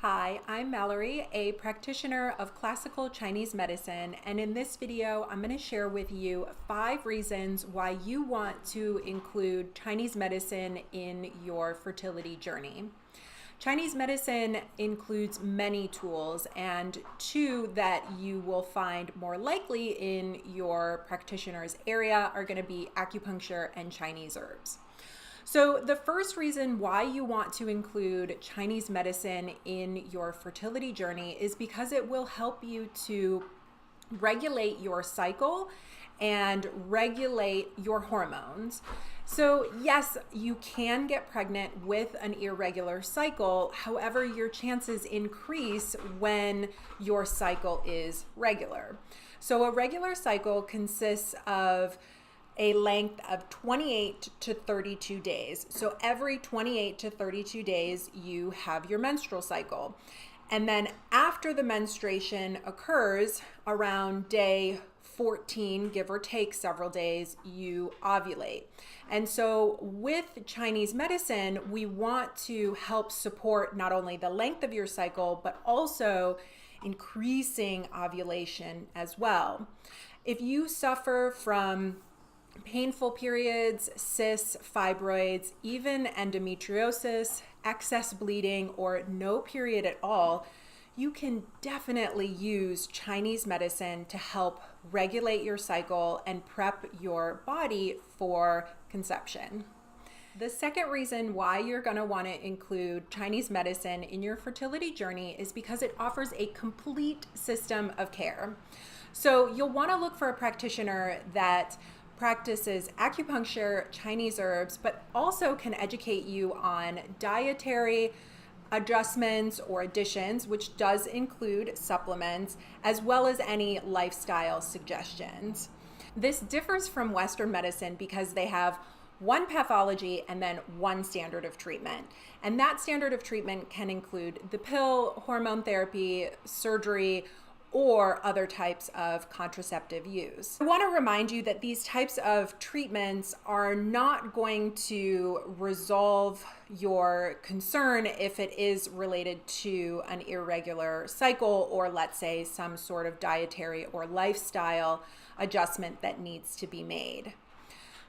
Hi, I'm Mallory, a practitioner of classical Chinese medicine, and in this video, I'm going to share with you 5 reasons why you want to include Chinese medicine in your fertility journey. Chinese medicine includes many tools, and 2 that you will find more likely in your practitioner's area are going to be acupuncture and Chinese herbs. So the first reason why you want to include Chinese medicine in your fertility journey is because it will help you to regulate your cycle and regulate your hormones. So yes, you can get pregnant with an irregular cycle. However, your chances increase when your cycle is regular. So a regular cycle consists of a length of 28 to 32 days. So every 28 to 32 days, you have your menstrual cycle. And then after the menstruation occurs, around day 14, give or take several days, you ovulate. And so with Chinese medicine, we want to help support not only the length of your cycle, but also increasing ovulation as well. If you suffer from painful periods, cysts, fibroids, even endometriosis, excess bleeding, or no period at all, you can definitely use Chinese medicine to help regulate your cycle and prep your body for conception. The second reason why you're going to want to include Chinese medicine in your fertility journey is because it offers a complete system of care. So you'll want to look for a practitioner that practices acupuncture, Chinese herbs, but also can educate you on dietary adjustments or additions, which does include supplements, as well as any lifestyle suggestions. This differs from Western medicine because they have one pathology and then one standard of treatment. And that standard of treatment can include the pill, hormone therapy, surgery, or other types of contraceptive use. I want to remind you that these types of treatments are not going to resolve your concern if it is related to an irregular cycle or, let's say, some sort of dietary or lifestyle adjustment that needs to be made.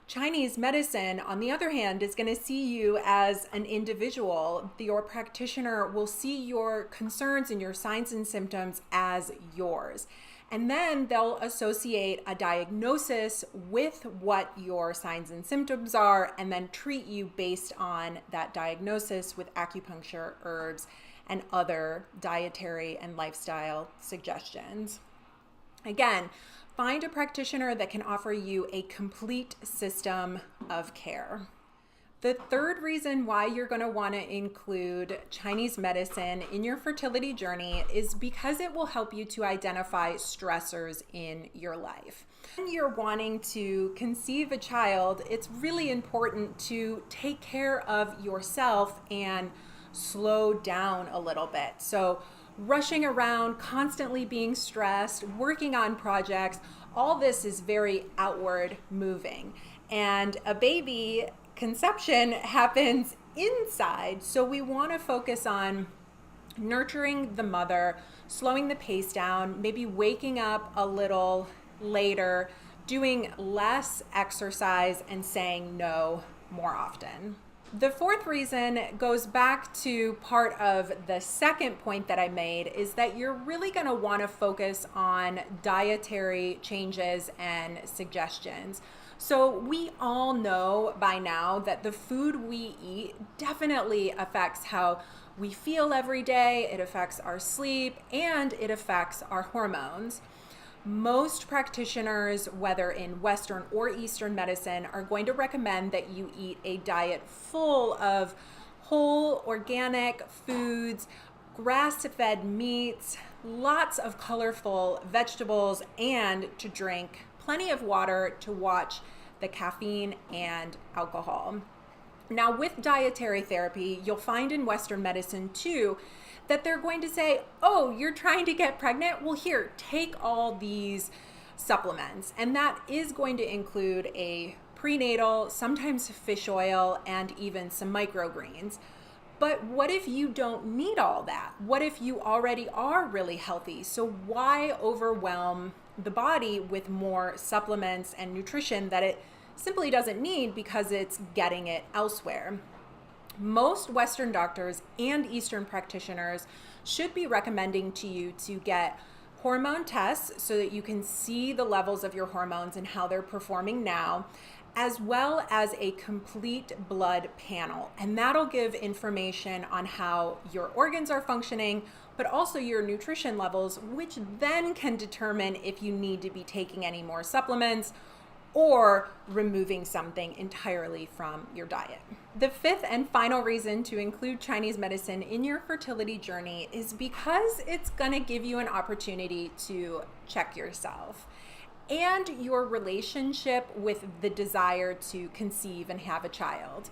Chinese medicine, on the other hand, is going to see you as an individual. Your practitioner will see your concerns and your signs and symptoms as yours. And then they'll associate a diagnosis with what your signs and symptoms are and then treat you based on that diagnosis with acupuncture, herbs, and other dietary and lifestyle suggestions. Again, find a practitioner that can offer you a complete system of care. The third reason why you're going to want to include Chinese medicine in your fertility journey is because it will help you to identify stressors in your life. When you're wanting to conceive a child, it's really important to take care of yourself and slow down a little bit. So rushing around, constantly being stressed, working on projects, all this is very outward moving. And a baby conception happens inside. So we want to focus on nurturing the mother, slowing the pace down, maybe waking up a little later, doing less exercise, and saying no more often. The fourth reason goes back to part of the second point that I made, is that you're really going to want to focus on dietary changes and suggestions. So we all know by now that the food we eat definitely affects how we feel every day, it affects our sleep, and it affects our hormones. Most practitioners, whether in Western or Eastern medicine, are going to recommend that you eat a diet full of whole organic foods, grass-fed meats, lots of colorful vegetables, and to drink plenty of water to watch the caffeine and alcohol. Now, with dietary therapy, you'll find in Western medicine too that they're going to say, oh, you're trying to get pregnant? Well, here, take all these supplements. And that is going to include a prenatal, sometimes fish oil, and even some microgreens. But what if you don't need all that? What if you already are really healthy? So why overwhelm the body with more supplements and nutrition that it simply doesn't need because it's getting it elsewhere? Most Western doctors and Eastern practitioners should be recommending to you to get hormone tests so that you can see the levels of your hormones and how they're performing now, as well as a complete blood panel. And that'll give information on how your organs are functioning, but also your nutrition levels, which then can determine if you need to be taking any more supplements or removing something entirely from your diet. The fifth and final reason to include Chinese medicine in your fertility journey is because it's going to give you an opportunity to check yourself and your relationship with the desire to conceive and have a child.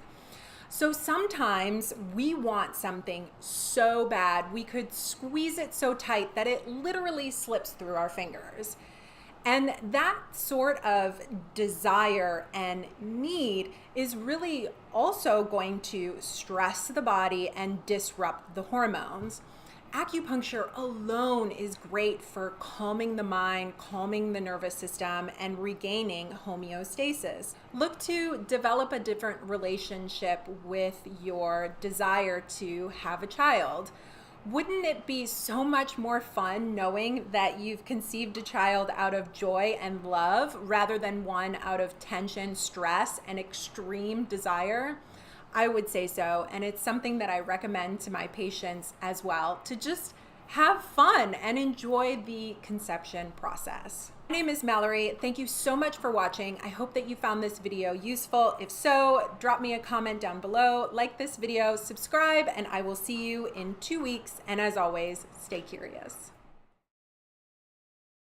So sometimes we want something so bad, we could squeeze it so tight that it literally slips through our fingers. And that sort of desire and need is really also going to stress the body and disrupt the hormones. Acupuncture alone is great for calming the mind, calming the nervous system, and regaining homeostasis. Look to develop a different relationship with your desire to have a child. Wouldn't it be so much more fun knowing that you've conceived a child out of joy and love rather than one out of tension, stress, and extreme desire? I would say so, and it's something that I recommend to my patients as well, to just have fun and enjoy the conception process. My name is Mallory. Thank you so much for watching. I hope that you found this video useful. If so, drop me a comment down below, like this video, subscribe, and I will see you in 2 weeks. And as always, stay curious.